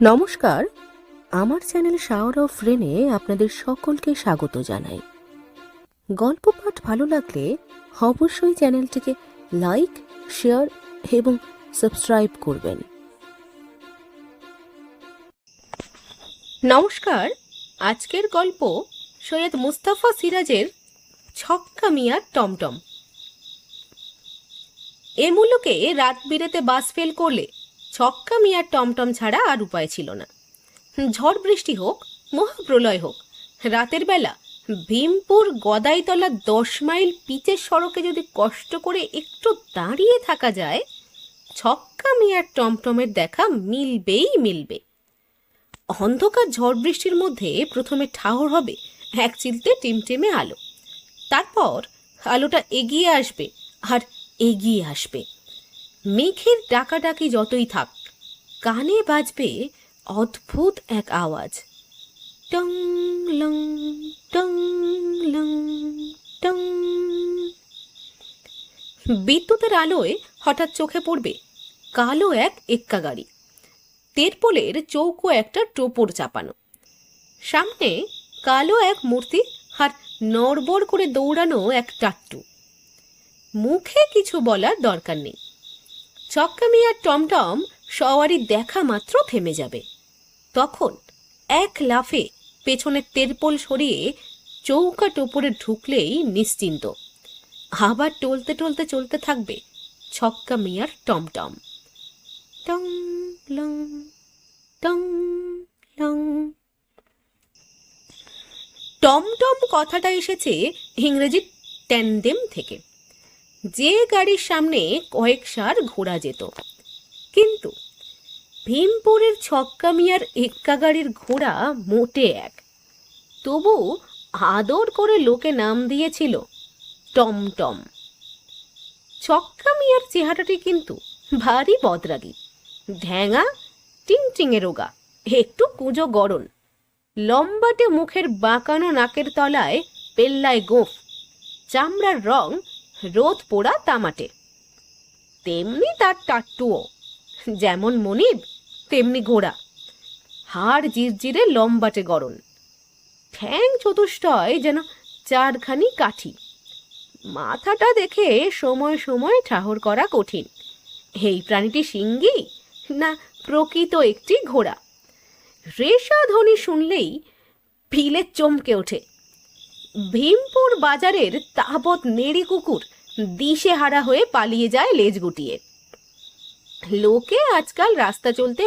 নমস্কার, আমার channel shower of Rene আপনাদের সকলকে স্বাগত জানাই। গল্প পাঠ ভালো লাগলে অবশ্যই চ্যানেলটিকে লাইক, শেয়ার এবং সাবস্ক্রাইব করবেন। নমস্কার, আজকের গল্প সৈয়দ মুস্তাফা সিরাজের ছক্কা মিয়ার টমটম। এ মুলুকে রাত বিরেতে বাস ফেল করলে ছক্কা মিয়ার টমটম ছাড়া আর উপায় ছিল না। ঝড় বৃষ্টি হোক, মহাপ্রলয় হোক, রাতের বেলা ভীমপুর গদাইতলা 10 মাইল পিচের সড়কে যদি কষ্ট করে একটু দাঁড়িয়ে থাকা যায়, ছক্কা মিয়ার টমটমের দেখা মিলবেই মিলবে। অন্ধকার ঝড় বৃষ্টির মধ্যে প্রথমে ঠাহর হবে এক চিলতে টিমটিমে আলো, তারপর আলোটা এগিয়ে আসবে আর এগিয়ে আসবে। মেঘের ডাকাডাকি যতই থাক, কানে বাজবে অদ্ভুত এক আওয়াজ, টং লং টং লং টং। বিদ্যুতের আলোয় হঠাৎ চোখে পড়বে কালো এক এক্কা গাড়ি, তেরপোলের চৌকো একটা টোপর চাপানো, সামনে কালো এক মূর্তি আর নড়বড় করে দৌড়ানো এক টাট্টু। মুখে কিছু বলার দরকার নেই, ছক্কা মিয়ার টমটম সওয়ারি দেখা মাত্র থেমে যাবে। তখন এক লাফে পেছনের তেরপোল সরিয়ে চৌকা টোপরে ঢুকলেই নিশ্চিন্ত। আবার টলতে টলতে চলতে থাকবে ছক্কা মিয়ার টমটম, টং লং টং লং। টমটম কথাটা এসেছে ইংরেজি ট্যান্ডেম থেকে, যে গাড়ির সামনে কয়েক সার ঘোড়া যেত। কিন্তু ভীমপুরের ছক্কা মিয়ার এক্কা গাড়ির ঘোড়া মোটে এক, তবু আদর করে লোকে নাম দিয়েছিল টমটম। ছক্কা মিয়ার চেহারাটি কিন্তু ভারী বদরাগী, ঢ্যাঙা, টিংটিঙে রোগা, একটু কুঁজো গড়ন, লম্বাটে মুখের বাঁকানো নাকের তলায় পেল্লায় গোঁফ, চামড়ার রং রোদ পোড়া তামাটে। তেমনি তার টাট্টুও, যেমন মনিব তেমনি ঘোড়া, হাড় জিরজিরে লম্বাটে গড়ন, ঠ্যাং চতুষ্টয় যেন চারখানি কাঠি। মাথাটা দেখে সময় সময় ঠাহর করা কঠিন, এই প্রাণীটি সিংহী না প্রকৃত একটি ঘোড়া। রেশা ধ্বনি শুনলেই ভিলে চমকে ওঠে। ভীমপুর বাজারের তাবৎ নেড়ি কুকুর দিশে হারা হয়ে পালিয়ে যায় লেজ গুটিয়ে। লোকে আজকাল রাস্তা চলতে